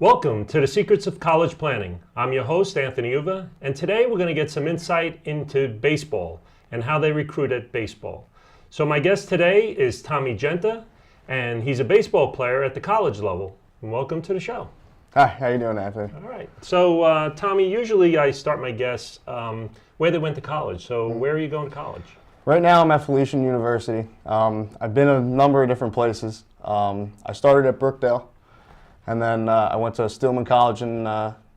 Welcome to the Secrets of College Planning. I'm your host, Anthony Uva, and today we're going to get some insight into baseball and how they recruit at baseball. So my guest today is Tommy Giunta, and he's a baseball player at the college level. And welcome to the show. Hi, how you doing, Anthony? All right. So Tommy, usually I start my guests where they went to college. So where are you going to college? Right now I'm at Felician University. I've been a number of different places. I started at Brookdale, and then I went to Stillman College in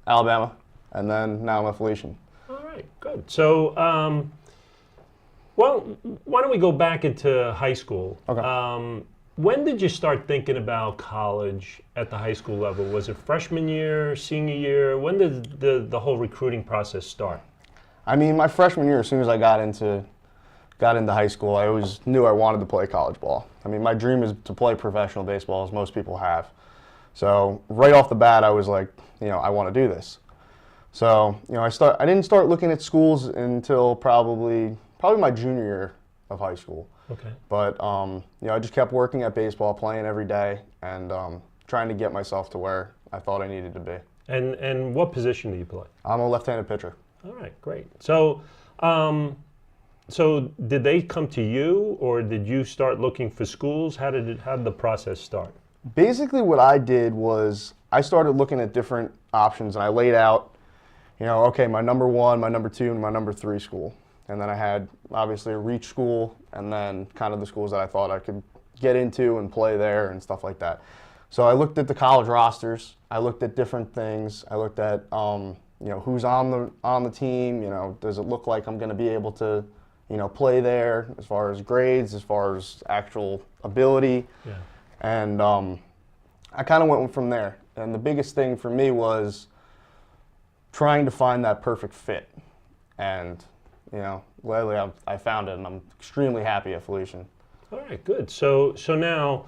Alabama, and then now I'm at Felician. All right, good. So, well, why don't we go back into high school? Okay. When did you start thinking about college at the high school level? Was it freshman year, senior year? When did the whole recruiting process start? I mean, my freshman year, as soon as I got into high school, I always knew I wanted to play college ball. I mean, my dream is to play professional baseball, as most people have. So right off the bat, I was like, I want to do this. So, I didn't start looking at schools until probably my junior year of high school. Okay. But, I just kept working at baseball, playing every day, and trying to get myself to where I thought I needed to be. And what position do you play? I'm a left-handed pitcher. All right, great. So, so did they come to you, or did you start looking for schools? How did the process start? Basically, what I did was I started looking at different options, and I laid out, okay, my number one, my number two, and my number three school. And then I had, obviously, a reach school, and then kind of the schools that I thought I could get into and play there and stuff like that. So I looked at the college rosters. I looked at different things. I looked at, who's on the team. Does it look like I'm going to be able to, play there as far as grades, as far as actual ability. Yeah. And I kind of went from there. And the biggest thing for me was trying to find that perfect fit. And, lately I found it, and I'm extremely happy at Felician. All right, good. So now,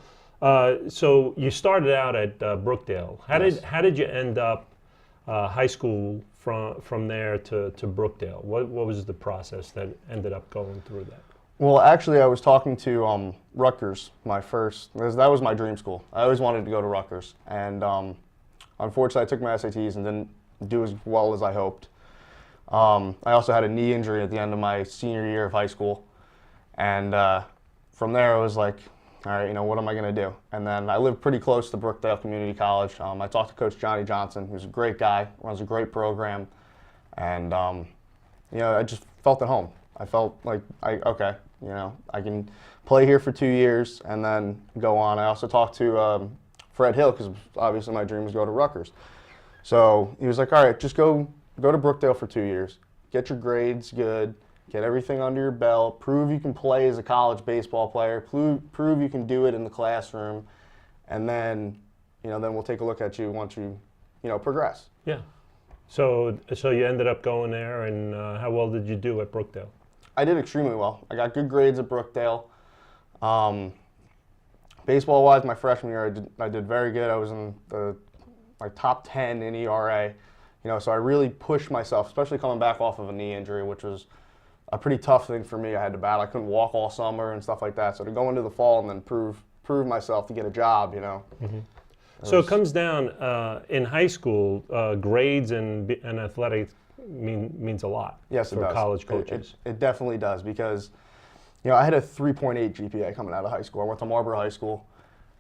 so you started out at Brookdale. How did you end up high school from there to Brookdale? What was the process that ended up going through that? Well, actually, I was talking to Rutgers, because that was my dream school. I always wanted to go to Rutgers, and unfortunately, I took my SATs and didn't do as well as I hoped. I also had a knee injury at the end of my senior year of high school, and from there, I was like, all right, what am I going to do? And then I lived pretty close to Brookdale Community College. I talked to Coach Tommy Giunta, who's a great guy, runs a great program, and I just felt at home. I felt like, I can play here for 2 years and then go on. I also talked to Fred Hill, because obviously my dream was to go to Rutgers. So he was like, all right, just go to Brookdale for 2 years, get your grades good, get everything under your belt, prove you can play as a college baseball player, prove you can do it in the classroom, and then, then we'll take a look at you once you, progress. Yeah. So you ended up going there, and how well did you do at Brookdale? I did extremely well. I got good grades at Brookdale. Baseball-wise, my freshman year, I did very good. I was in my top 10 in ERA. So I really pushed myself, especially coming back off of a knee injury, which was a pretty tough thing for me. I had to battle. I couldn't walk all summer and stuff like that. So to go into the fall and then prove myself to get a job, Mm-hmm. So it comes down in high school. Grades and athletics means a lot. Yes, it for does. College coaches. It definitely does, because I had a 3.8 GPA coming out of high school. I went to Marlboro High School,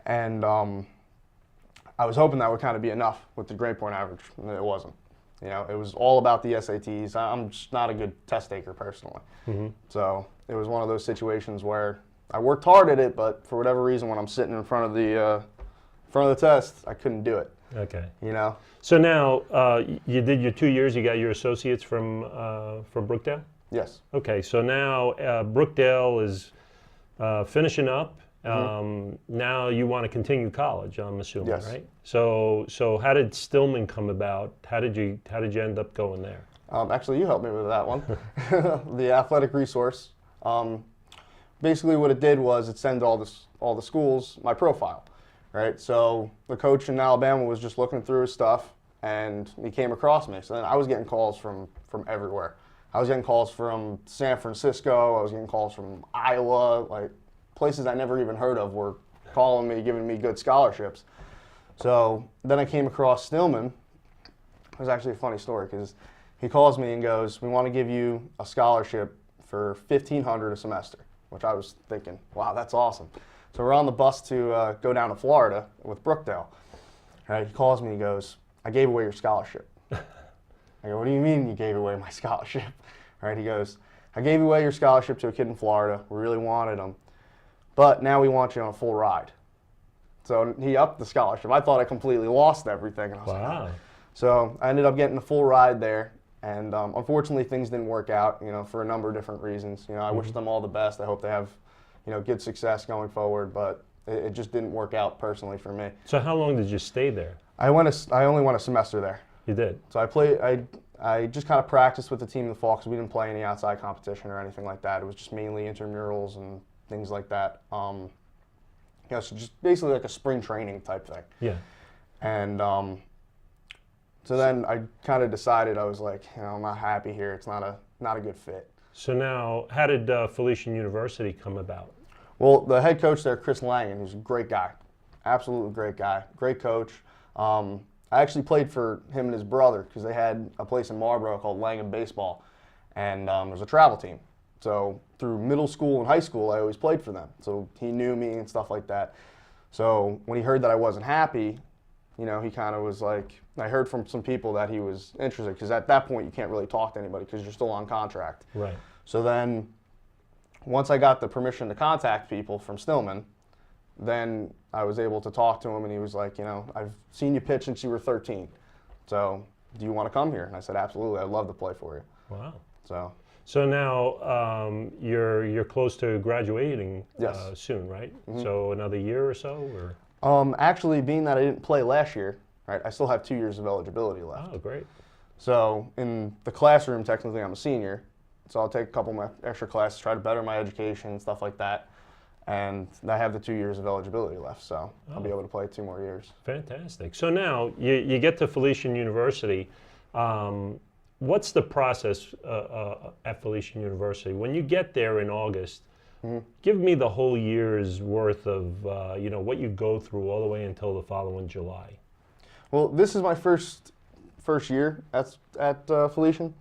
and I was hoping that would kind of be enough with the grade point average, and it wasn't. It was all about the SATs. I'm just not a good test taker personally. Mm-hmm. So it was one of those situations where I worked hard at it, but for whatever reason, when I'm sitting in front of the test, I couldn't do it. Okay. So now you did your 2 years. You got your associates from Brookdale. Yes. Okay. So now Brookdale is finishing up. Mm-hmm. Now you want to continue college, I'm assuming, yes. Right? So how did Stillman come about? How did you end up going there? Actually, you helped me with that one. The athletic resource. Basically, what it did was it sent all the schools my profile, right? So the coach in Alabama was just looking through his stuff, and he came across me. So then I was getting calls from everywhere. I was getting calls from San Francisco. I was getting calls from Iowa, like places I never even heard of were calling me, giving me good scholarships. So then I came across Stillman. It was actually a funny story because he calls me and goes, "We want to give you a scholarship for $1,500 a semester," which I was thinking, wow, that's awesome. So we're on the bus to go down to Florida with Brookdale. Right? He calls me and goes, "I gave away your scholarship." I go, "What do you mean you gave away my scholarship?" Right? He goes, "I gave away your scholarship to a kid in Florida. We really wanted him. But now we want you on a full ride." So he upped the scholarship. I thought I completely lost everything. And I was like, Wow. "Oh." So I ended up getting a full ride there. And unfortunately, things didn't work out, for a number of different reasons. I wish them all the best. I hope they have, good success going forward. But it just didn't work out personally for me. So how long did you stay there? I only went a semester there. You did? So I just kind of practiced with the team in the fall because we didn't play any outside competition or anything like that. It was just mainly intramurals and things like that. So just basically like a spring training type thing. Yeah. And so then I kind of decided, I was like, I'm not happy here. It's not a good fit. So now, how did Felician University come about? Well, the head coach there, Chris Langen, who's a great guy, absolutely great guy, great coach. I actually played for him and his brother because they had a place in Marlboro called Langen Baseball, and it was a travel team. So through middle school and high school, I always played for them. So he knew me and stuff like that. So when he heard that I wasn't happy, he kind of was like, I heard from some people that he was interested because at that point you can't really talk to anybody because you're still on contract. Right. So then once I got the permission to contact people from Stillman, then I was able to talk to him, and he was like, "I've seen you pitch since you were 13. So do you want to come here?" And I said, "Absolutely. I'd love to play for you." Wow. So now you're close to graduating Yes. soon, right? Mhm. So another year or so, or? Actually, being that I didn't play last year, right, I still have 2 years of eligibility left. Oh, great. So in the classroom, technically, I'm a senior. So I'll take a couple of my extra classes, try to better my education and stuff like that. And I have the 2 years of eligibility left, so I'll be able to play 2 more years. Fantastic. So now you get to Felician University. What's the process at Felician University? When you get there in August, give me the whole year's worth of what you go through all the way until the following July. Well, this is my first year at Felician,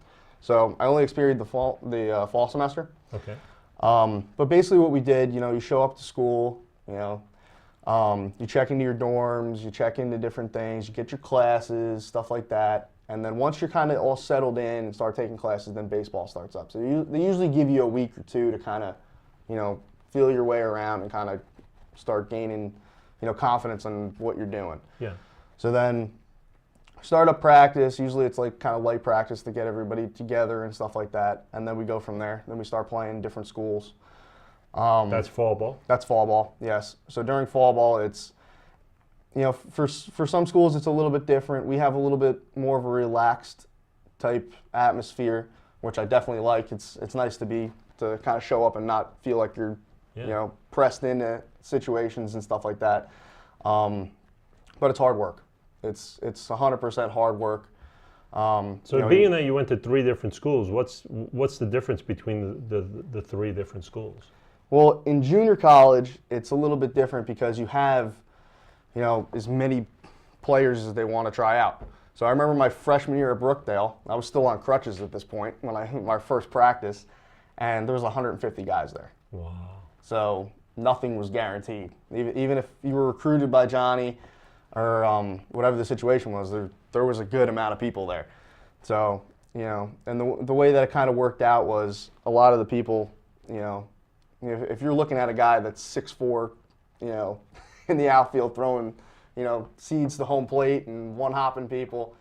so I only experienced the fall semester. Okay. But basically what we did, you show up to school, you check into your dorms, you check into different things, you get your classes, stuff like that. And then once you're kind of all settled in and start taking classes, then baseball starts up. So they usually give you a week or two to kind of, feel your way around and kind of start gaining, confidence on what you're doing. Yeah. So then start up practice. Usually it's like kind of light practice to get everybody together and stuff like that. And then we go from there. Then we start playing different schools. That's fall ball? That's fall ball, yes. So during fall ball, it's, for some schools it's a little bit different. We have a little bit more of a relaxed type atmosphere, which I definitely like. It's nice to kind of show up and not feel like you're, pressed into situations and stuff like that. But it's hard work. It's 100% hard work. So being that you went to 3 different schools, what's the difference between the 3 different schools? Well, in junior college, it's a little bit different because you have, as many players as they want to try out. So I remember my freshman year at Brookdale, I was still on crutches at this point when my first practice, and there was 150 guys there. Wow. So nothing was guaranteed. Even if you were recruited by Johnny or whatever the situation was, there was a good amount of people there. So, and the way that it kind of worked out was a lot of the people, if you're looking at a guy that's 6'4", in the outfield throwing, seeds to home plate and one-hopping people,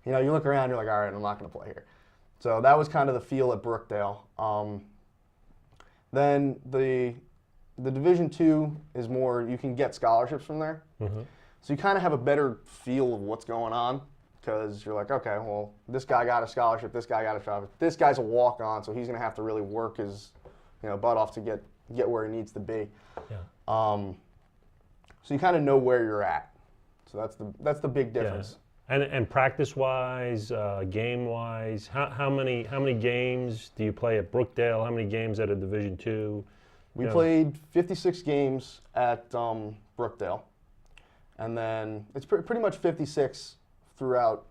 you look around, you're like, all right, I'm not going to play here. So that was kind of the feel at Brookdale. Then the Division II is more, you can get scholarships from there. Mm-hmm. So you kind of have a better feel of what's going on because you're like, okay, well, this guy got a scholarship, this guy got a scholarship. This guy's a walk-on, so he's going to have to really work his butt off to get where he needs to be. Yeah. So you kind of know where you're at. So that's the big difference. Yeah. And practice-wise, game-wise, how many games do you play at Brookdale? How many games at a Division II? We played 56 games at Brookdale, and then it's pretty much 56 throughout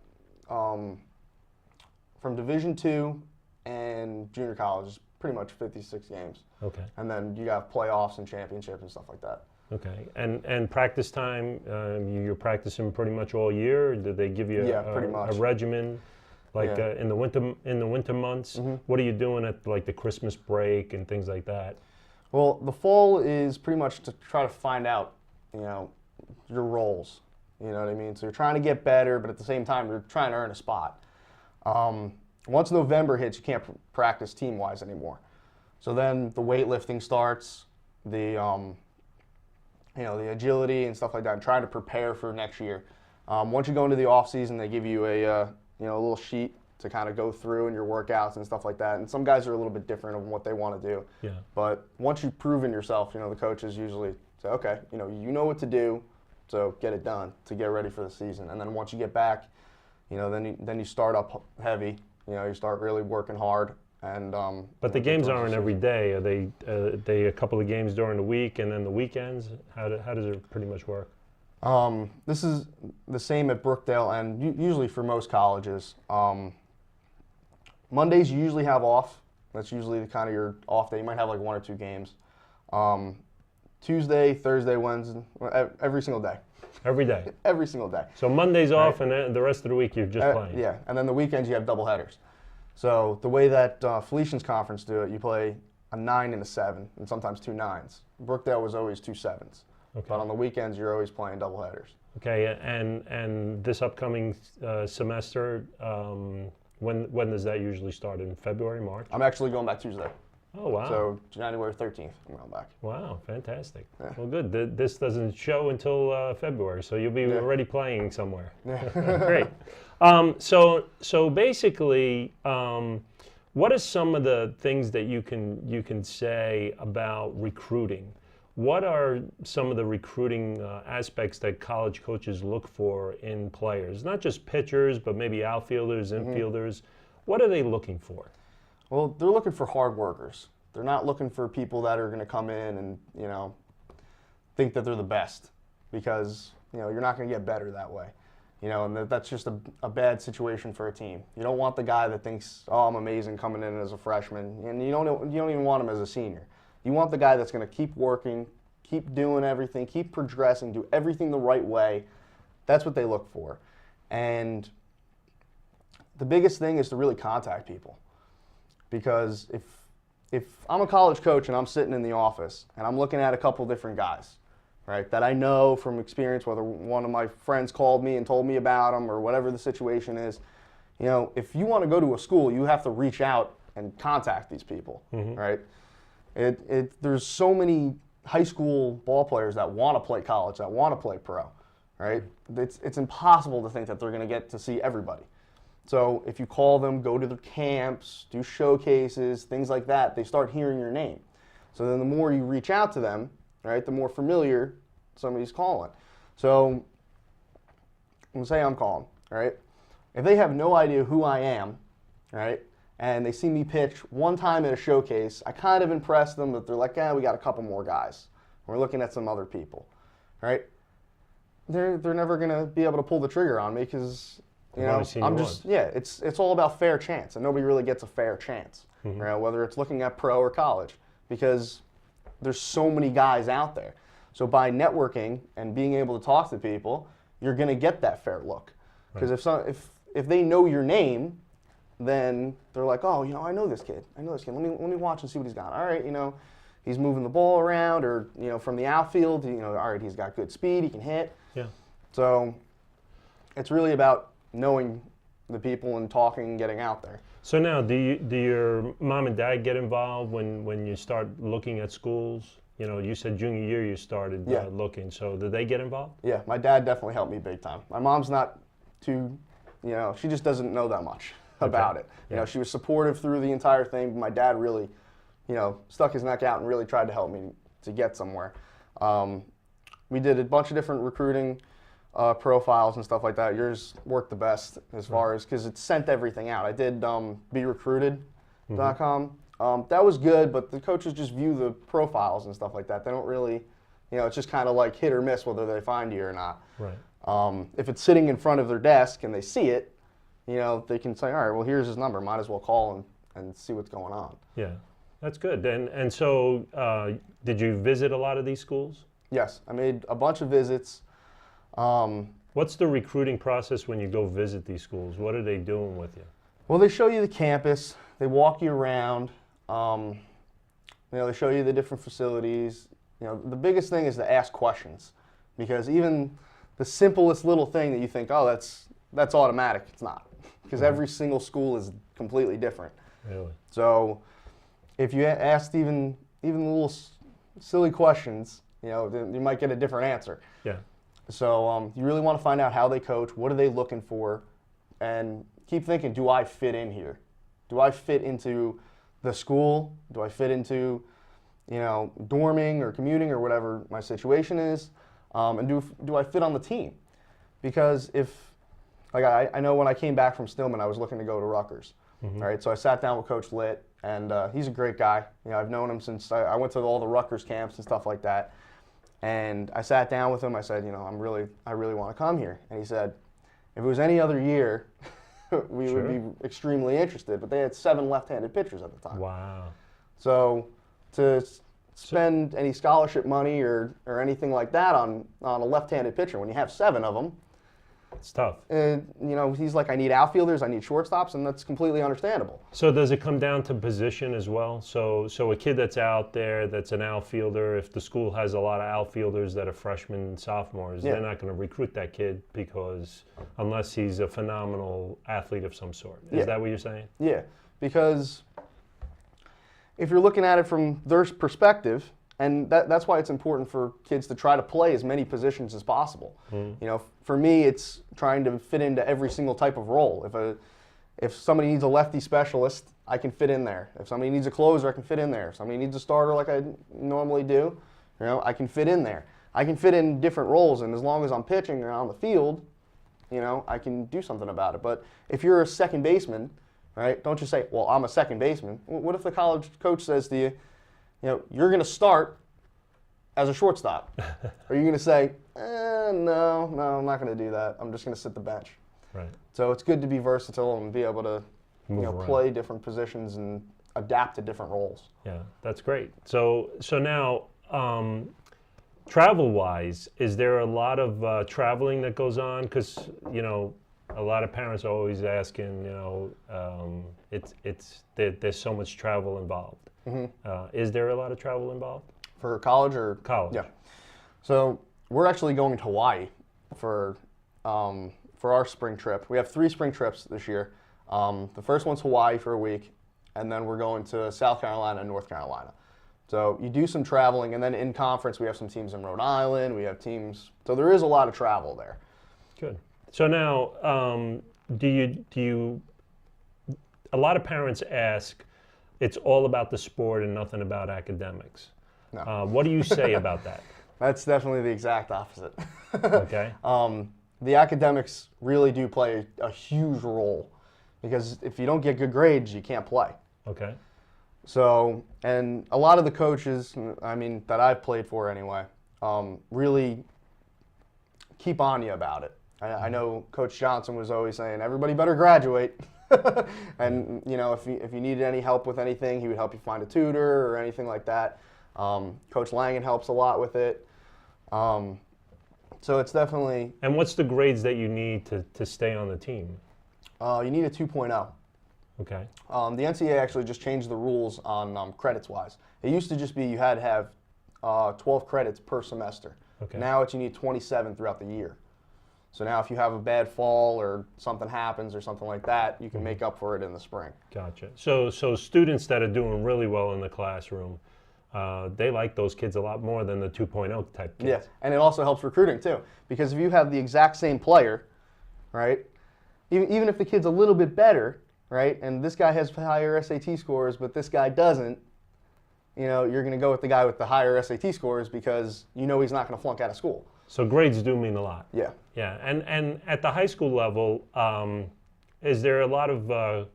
from Division II and junior college. It's pretty much 56 games. Okay. And then you got playoffs and championships and stuff like that. Okay. And practice time, you're practicing pretty much all year? Or did they give you pretty much. a regimen? Like in the winter months, what are you doing at like the Christmas break and things like that? Well, the fall is pretty much to try to find out, your roles. You know what I mean? So you're trying to get better, but at the same time, you're trying to earn a spot. Once November hits, you can't practice team-wise anymore. So then the weightlifting starts, the the agility and stuff like that, and trying to prepare for next year. Once you go into the off season, they give you a little sheet to kind of go through in your workouts and stuff like that. And some guys are a little bit different of what they want to do. Yeah. But once you've proven yourself, the coaches usually say, okay, you know what to do, so get it done to get ready for the season. And then once you get back, then you start up heavy. You start really working hard. And but the games aren't every day. Are they a couple of games during the week and then the weekends? How does it pretty much work? This is the same at Brookdale and usually for most colleges. Mondays you usually have off. That's usually the kind of your off day. You might have like 1 or 2 games. Tuesday, Thursday, Wednesday, every single day. Every day? Every single day. So Monday's off and then the rest of the week you're just playing? Yeah, and then the weekends you have double headers. So the way that Felician's conference do it, you play a 9 and a 7, and sometimes 2 9s. Brookdale was always 2 7s. Okay. But on the weekends, you're always playing double headers. Okay, and this upcoming semester, when does that usually start? In February, March? I'm actually going back Tuesday. Oh, wow. So January 13th, I'm going back. Wow, fantastic. Yeah. Well, good. This doesn't show until February, so you'll be already playing somewhere. Yeah. Great. So basically, what are some of the things that you can say about recruiting? What are some of the recruiting aspects that college coaches look for in players? Not just pitchers, but maybe outfielders, infielders. What are they looking for? Well, they're looking for hard workers. They're not looking for people that are going to come in and, think that they're the best, because, you're not going to get better that way. And that's just a bad situation for a team. You don't want the guy that thinks, oh, I'm amazing coming in as a freshman, and you don't even want him as a senior. You want the guy that's going to keep working, keep doing everything, keep progressing, do everything the right way. That's what they look for. And the biggest thing is to really contact people. Because if I'm a college coach and I'm sitting in the office and I'm looking at a couple different guys, right, that I know from experience, whether one of my friends called me and told me about them or whatever the situation is, if you want to go to a school, you have to reach out and contact these people, right? There's so many high school ball players that want to play college, that want to play pro, right? It's impossible to think that they're going to get to see everybody. So if you call them, go to their camps, do showcases, things like that, they start hearing your name. So then the more you reach out to them, right, the more familiar somebody's calling. So let's say I'm calling, right? If they have no idea who I am, right, and they see me pitch one time at a showcase, I kind of impress them, but they're like, we got a couple more guys. We're looking at some other people, right? They're never going to be able to pull the trigger on me because, I'm just, it's all about fair chance, and nobody really gets a fair chance, right? Whether it's looking at pro or college, because there's so many guys out there. So by networking and being able to talk to people, you're going to get that fair look. Because if they know your name, then they're like, oh, I know this kid. Let me watch and see what he's got. All right, he's moving the ball around, or from the outfield, all right, he's got good speed, he can hit. Yeah. So it's really about knowing the people and talking and getting out there. So now, do your mom and dad get involved when you start looking at schools? You said junior year you started looking. So did they get involved? Yeah, my dad definitely helped me big time. My mom's not too, she just doesn't know that much about it. She was supportive through the entire thing, but my dad really, stuck his neck out and really tried to help me to get somewhere. We did a bunch of different recruiting profiles and stuff like that. Yours worked the best as far as, because it sent everything out. I did berecruited.com. That was good, but the coaches just view the profiles and stuff like that. They don't really, You know, it's just kind of like hit or miss whether they find you or not. Right. If it's sitting in front of their desk and they see it, you know, they can say, all right, well, here's his number. Might as well call and see what's going on. Yeah, that's good. And so, did you visit a lot of these schools? Yes, I made a bunch of visits. What's the recruiting process when you go visit these schools? What are they doing with you? Well, they show you the campus. They walk you around. You know, they show you the different facilities. You know, the biggest thing is to ask questions, because even the simplest little thing that you think, oh, that's automatic, it's not, because every single school is completely different. Really? So if you asked even the little silly questions, you know, then you might get a different answer. Yeah. So you really want to find out how they coach, what are they looking for, and keep thinking, do I fit in here? Do I fit into the school? Do I fit into, you know, dorming or commuting or whatever my situation is? And do I fit on the team? Because I know when I came back from Stillman, I was looking to go to Rutgers. Mm-hmm. All right, so I sat down with Coach Litt, and he's a great guy. You know, I've known him since I went to all the Rutgers camps and stuff like that. And I sat down with him. I said, you know, I really want to come here. And he said, if it was any other year, we Sure. would be extremely interested. But they had 7 left-handed pitchers at the time. Wow. So to spend any scholarship money or anything like that on a left-handed pitcher when you have 7 of them, It's tough. you know, he's like, I need outfielders, I need shortstops, and that's completely understandable. So does it come down to position as well? So a kid that's out there that's an outfielder, if the school has a lot of outfielders that are freshmen and sophomores, Yeah. they're not going to recruit that kid because unless he's a phenomenal athlete of some sort. Is Yeah. that what you're saying? Yeah, because if you're looking at it from their perspective, and that's why it's important for kids to try to play as many positions as possible. You know, for me, it's trying to fit into every single type of role. If somebody needs a lefty specialist, I can fit in there. If somebody needs a closer, I can fit in there. If somebody needs a starter like I normally do, you know, I can fit in there. I can fit in different roles, and as long as I'm pitching or on the field, you know, I can do something about it. But if you're a second baseman, right, don't just say, well, I'm a second baseman. What if the college coach says to you, you know, you're going to start as a shortstop? Are you going to say, no, I'm not going to do that. I'm just going to sit the bench. Right. So it's good to be versatile and be able to, you know, Move around. play different positions and adapt to different roles. Yeah, that's great. So now, travel-wise, is there a lot of traveling that goes on? Because, you know, a lot of parents are always asking, you know, there's so much travel involved. Is there a lot of travel involved? For college or? College. Yeah. So we're actually going to Hawaii for our spring trip. We have 3 spring trips this year. The first one's Hawaii for a week, and then we're going to South Carolina and North Carolina. So you do some traveling, and then in conference we have some teams in Rhode Island. We have teams. So there is a lot of travel there. Good. So now, do you? A lot of parents ask, it's all about the sport and nothing about academics. No. What do you say about that? That's definitely the exact opposite. Okay. The academics really do play a huge role, because if you don't get good grades, you can't play. Okay. So, and a lot of the coaches, I mean, that I've played for anyway, really keep on you about it. I know Coach Johnson was always saying, everybody better graduate. And, you know, if you needed any help with anything, he would help you find a tutor or anything like that. Coach Langen helps a lot with it. So it's definitely... And what's the grades that you need to stay on the team? You need a 2.0. Okay. The NCAA actually just changed the rules on credits-wise. It used to just be you had to have 12 credits per semester. Okay. Now you need 27 throughout the year. So now if you have a bad fall or something happens or something like that, you can make up for it in the spring. Gotcha. So students that are doing really well in the classroom, they like those kids a lot more than the 2.0 type kids. Yeah, and it also helps recruiting too. Because if you have the exact same player, right, even if the kid's a little bit better, right, and this guy has higher SAT scores, but this guy doesn't, you know, you're going to go with the guy with the higher SAT scores because you know he's not going to flunk out of school. So grades do mean a lot. Yeah. Yeah, and at the high school level, is there a lot of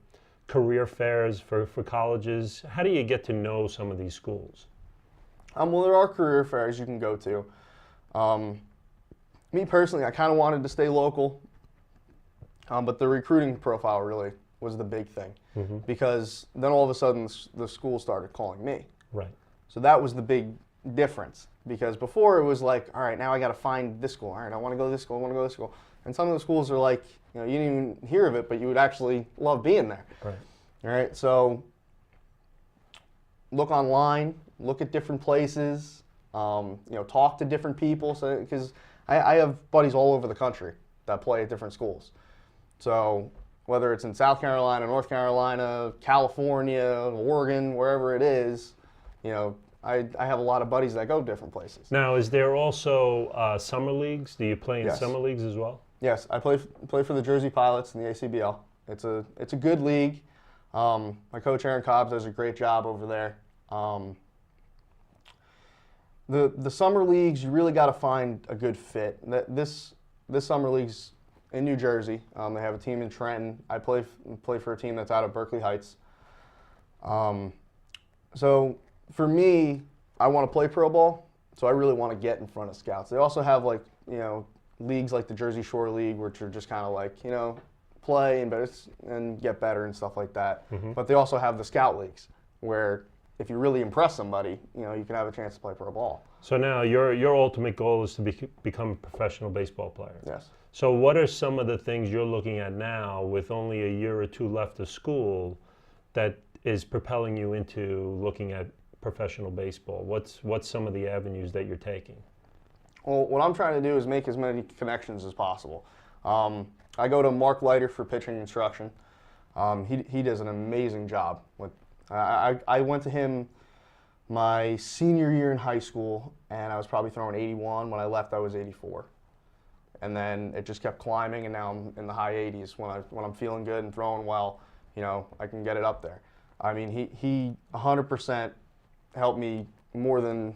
career fairs for colleges? How do you get to know some of these schools? Well, there are career fairs you can go to. Me personally, I kind of wanted to stay local, but the recruiting profile really was the big thing, because then all of a sudden the school started calling me. Right. So that was the big difference, because before it was like, all right, now I got to find this school. All right, I want to go to this school. I want to go to this school. And some of the schools are like, you didn't even hear of it, but you would actually love being there. Right. All right, so look online, look at different places, talk to different people. So, because I have buddies all over the country that play at different schools. So whether it's in South Carolina, North Carolina, California, Oregon, wherever it is, I have a lot of buddies that go different places. Now, is there also summer leagues? Do you play in Yes. summer leagues as well? Yes, I play for the Jersey Pilots in the ACBL. It's a good league. My coach Aaron Cobbs does a great job over there. The summer leagues, you really got to find a good fit. This summer league's in New Jersey. They have a team in Trenton. I play for a team that's out of Berkeley Heights. So for me, I want to play pro ball, so I really want to get in front of scouts. They also have leagues like the Jersey Shore League, which are just kind of like, play and get better and stuff like that. But they also have the scout leagues, where if you really impress somebody, you can have a chance to play pro ball. So now your ultimate goal is to become a professional baseball player. Yes. So what are some of the things you're looking at now with only a year or two left of school that is propelling you into looking at professional baseball? What's some of the avenues that you're taking? Well, what I'm trying to do is make as many connections as possible. I go to Mark Leiter for pitching instruction. He does an amazing job. I went to him my senior year in high school, and I was probably throwing 81. When I left, I was 84. And then it just kept climbing, and now I'm in the high 80s. When I'm feeling good and throwing well, I can get it up there. I mean, he 100% helped me more than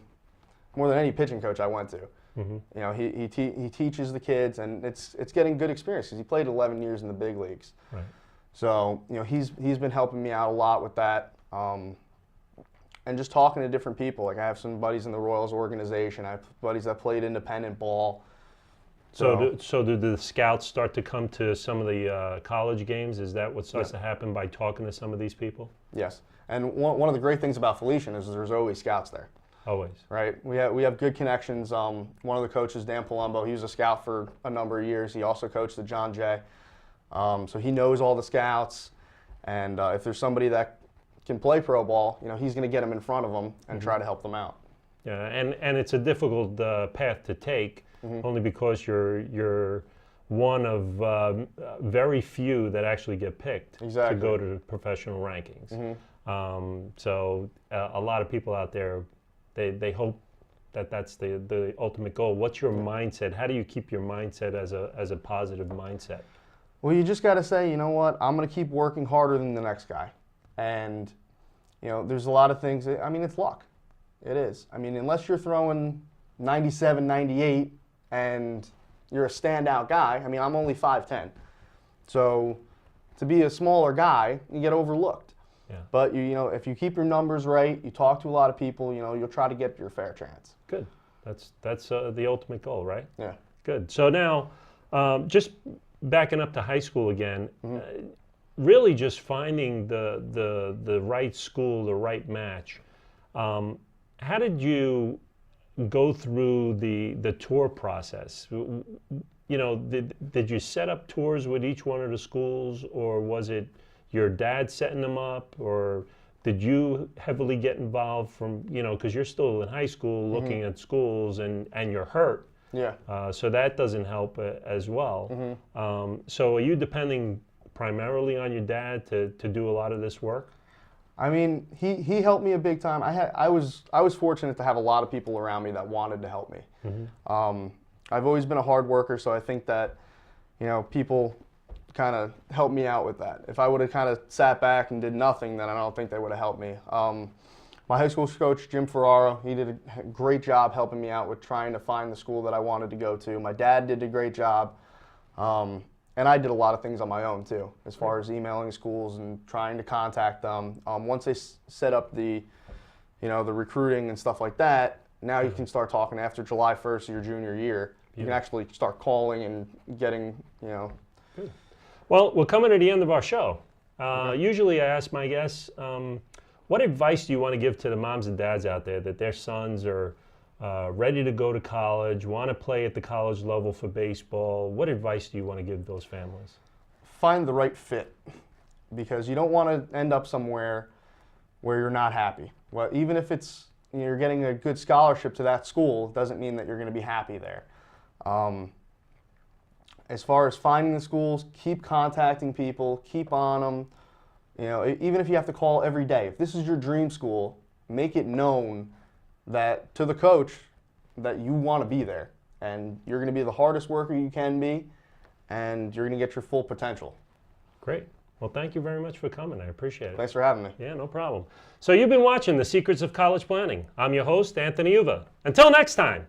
any pitching coach I went to. He teaches the kids, and it's getting good experience, because he played 11 years in the big leagues. Right. So he's been helping me out a lot with that, and just talking to different people. Like, I have some buddies in the Royals organization. I have buddies that played independent ball. So do the scouts start to come to some of the college games? Is that what starts to happen by talking to some of these people? Yes, and one of the great things about Felician is there's always scouts there. Always. Right. We have good connections. One of the coaches, Dan Palumbo, he was a scout for a number of years. He also coached the John Jay. So he knows all the scouts. And if there's somebody that can play pro ball, he's going to get them in front of them and try to help them out. Yeah, and it's a difficult path to take, only because you're one of very few that actually get picked to go to the professional rankings. So a lot of people out there, they hope that that's the ultimate goal. What's your mindset? How do you keep your mindset as a positive mindset? Well, you just got to say, you know what, I'm going to keep working harder than the next guy. And, there's a lot of things. I mean, it's luck. It is. I mean, unless you're throwing 97, 98, and you're a standout guy. I mean, I'm only 5'10". So to be a smaller guy, you get overlooked. Yeah. But if you keep your numbers right, you talk to a lot of people, you'll try to get your fair chance. Good. That's the ultimate goal, right? Yeah. Good. So now, just backing up to high school again, really just finding the right school, the right match. How did you go through the tour process? Did you set up tours with each one of the schools, or was it your dad setting them up, or did you heavily get involved from, because you're still in high school looking at schools and you're hurt. Yeah. So that doesn't help as well. So are you depending primarily on your dad to do a lot of this work? I mean, he helped me a big time. I was fortunate to have a lot of people around me that wanted to help me. I've always been a hard worker, so I think that, people kind of helped me out with that. If I would have kind of sat back and did nothing, then I don't think they would have helped me. My high school coach, Jim Ferraro, he did a great job helping me out with trying to find the school that I wanted to go to. My dad did a great job. And I did a lot of things on my own too, as far as emailing schools and trying to contact them. Once they set up the recruiting and stuff like that, Now you can start talking after July 1st of your junior year. You can actually start calling and getting, Good. Well, we're coming to the end of our show. Usually I ask my guests, what advice do you want to give to the moms and dads out there that their sons are ready to go to college, want to play at the college level for baseball? What advice do you want to give those families? Find the right fit, because you don't want to end up somewhere where you're not happy. Well, even if it's you're getting a good scholarship to that school, doesn't mean that you're going to be happy there. As far as finding the schools, keep contacting people, keep on them. Even if you have to call every day, if this is your dream school, make it known that to the coach that you want to be there, and you're going to be the hardest worker you can be, and you're going to get your full potential. Great. Well, thank you very much for coming. I appreciate it. Thanks for having me. Yeah, no problem. So you've been watching The Secrets of College Planning. I'm your host, Anthony Uva. Until next time.